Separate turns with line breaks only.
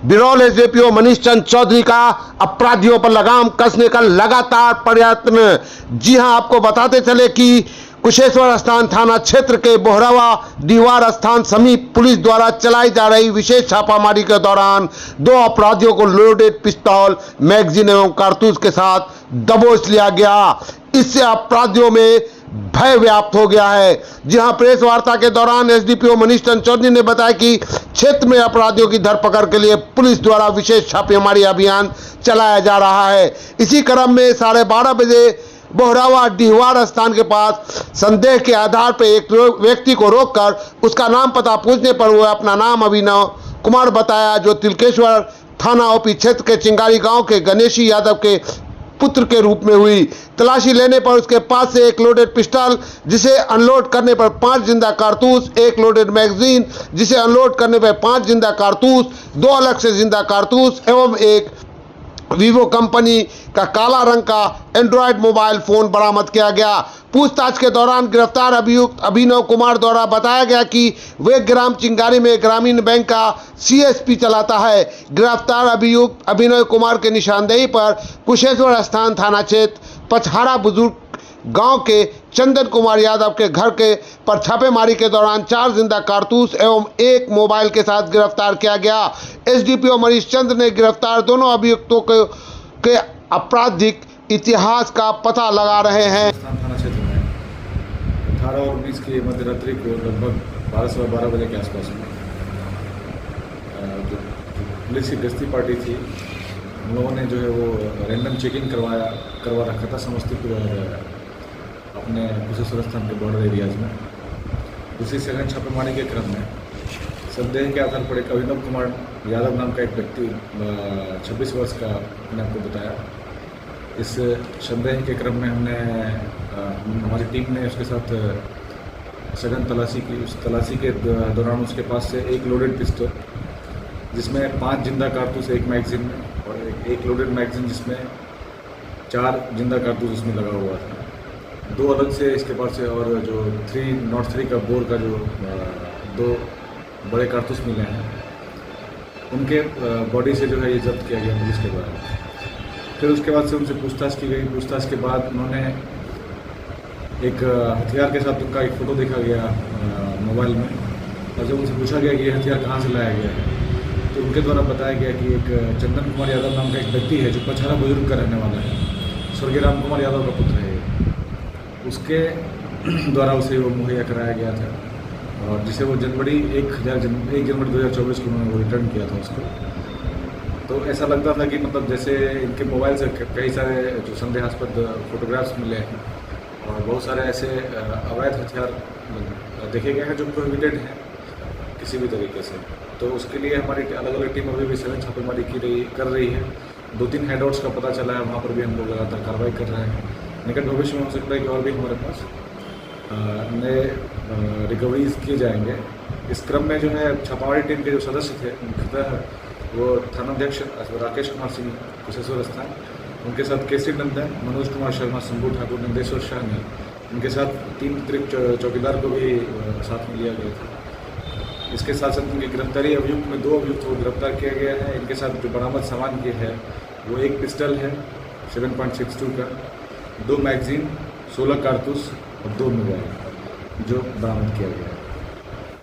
Biraul SDPO Manish चंद चौधरी का अपराधियों पर लगाम कसने का लगातार प्रयत्न। जी हां, आपको बताते चले कि कुशेश्वर स्थान थाना क्षेत्र के बोहरावा दीवार स्थान समीप पुलिस द्वारा चलाई जा रही विशेष छापामारी के दौरान 2 अपराधियों को लोडेड पिस्तौल, मैगजीन एवं कारतूस के साथ दबोच लिया गया। इससे अपराधियों में भय व्याप्त हो गया है। जी हां, प्रेस वार्ता के दौरान एसडीपीओ मनीष चंद चौधरी ने बताया कि क्षेत्र में अपराधियों की धरपकड़ के लिए पुलिस द्वारा विशेष छापेमारी अभियान चलाया जा रहा है। इसी क्रम में 12:30 बजे बोहरावा डिहवार स्थान के पास संदेह के आधार पर एक व्यक्ति को रोककर उसका नाम पता पूछने पर वह अपना नाम अभिनव कुमार बताया, जो तिलकेश्वर थाना ओपी क्षेत्र के चिंगारी गांव के गणेशी यादव के पुत्र के रूप में हुई। तलाशी लेने पर उसके पास से एक लोडेड पिस्टल, जिसे अनलोड करने पर 5 जिंदा कारतूस, एक लोडेड मैगजीन, जिसे अनलोड करने पर 5 जिंदा कारतूस, 2 अलग से जिंदा कारतूस एवं एक वीवो कंपनी का काला रंग का एंड्रॉयड मोबाइल फोन बरामद किया गया। पूछताछ के दौरान गिरफ्तार अभियुक्त अभिनव कुमार द्वारा बताया गया कि वे ग्राम चिंगारी में ग्रामीण बैंक का सीएसपी चलाता है। गिरफ्तार अभियुक्त अभिनव कुमार के निशानदेही पर कुशेश्वर स्थान थाना क्षेत्र पचहारा बुजुर्ग गांव के चंदन कुमार यादव के घर के पर छापेमारी के दौरान 4 जिंदा कारतूस एवं 1 मोबाइल के साथ गिरफ्तार किया गया। एसडीपीओ मनीष चंद्र ने गिरफ्तार दोनों अभियुक्तों के आपराधिक इतिहास का पता लगा रहे हैं।
थाना क्षेत्र में 18 और 19 की मध्य रात्रि को लगभग 12 बजे के आसपास में जो पुलिस की गश्ती पार्टी थी, उन लोगों ने जो है वो रैंडम चेकिंग करवा रखा था समस्तीपुर और अपने कुशेश्वर स्थान के बॉर्डर एरियाज में। उसी सेकंड छापेमारी के क्रम में संदेह के आधार पर एक अभिनव कुमार यादव नाम का एक व्यक्ति 26 वर्ष का अपने आपको बताया। इस संदेह के क्रम में हमारी टीम ने उसके साथ सघन तलाशी की। उस तलाशी के दौरान उसके पास से एक लोडेड पिस्टल, जिसमें 5 जिंदा कारतूस एक मैगजीन में, और एक लोडेड मैगजीन जिसमें 4 जिंदा कारतूस उसमें लगा हुआ था। 2 अलग से इसके पास से, और जो 303 का बोर का जो 2 बड़े कारतूस मिले हैं, उनके बॉडी से जो है ये जब्त किया गया पुलिस के द्वारा। फिर उसके बाद से उनसे पूछताछ की गई। पूछताछ के बाद उन्होंने एक हथियार के साथ उनका एक फ़ोटो देखा गया मोबाइल में, और जब उनसे पूछा गया कि ये हथियार कहाँ से लाया गया है, तो उनके द्वारा बताया गया कि एक चंदन कुमार यादव नाम का एक व्यक्ति है जो पचहारा बुजुर्ग का रहने वाला है, स्वर्गीय राम कुमार यादव का पुत्र है, उसके द्वारा उसे वो मुहैया कराया गया था, और जिसे वो 1 जनवरी 2024 को उन्होंने वो रिटर्न किया था उसको। तो ऐसा लगता था कि मतलब जैसे इनके मोबाइल से कई सारे जो संदेहास्पद फोटोग्राफ्स मिले हैं, और बहुत सारे ऐसे अवैध हथियार देखे गए हैं जो प्रोहिबिटेड हैं किसी भी तरीके से। तो उसके लिए हमारी अलग अलग टीम अभी भी सघन छापेमारी कर रही है। 2-3 हेडआउट्स का पता चला है, वहाँ पर भी हम लोग लगातार कार्रवाई कर रहे हैं। निकट भविष्य में हो सकता है कि और भी हमारे पास नए रिकवरीज किए जाएंगे। इस क्रम में जो है छापामारी टीम के जो सदस्य थे, मुख्यतः वो थानाध्यक्ष राकेश कुमार सिंह कुशेश्वर स्थान, उनके साथ केसी नंदन, मनोज कुमार शर्मा, शंभू ठाकुर, नंदेश्वर शाह ने, उनके साथ 3 अतिरिक्त चौकीदार को भी साथ में लिया गया था। इसके साथ साथ उनकी गिरफ्तारी अभियुक्त में 2 अभियुक्त को गिरफ्तार किया गया है। इनके साथ जो बरामद सामान के है वो एक पिस्टल है 7.62 का, 2 मैगजीन, 16 कारतूस और 2 मोबाइल जो बरामद किया गया है।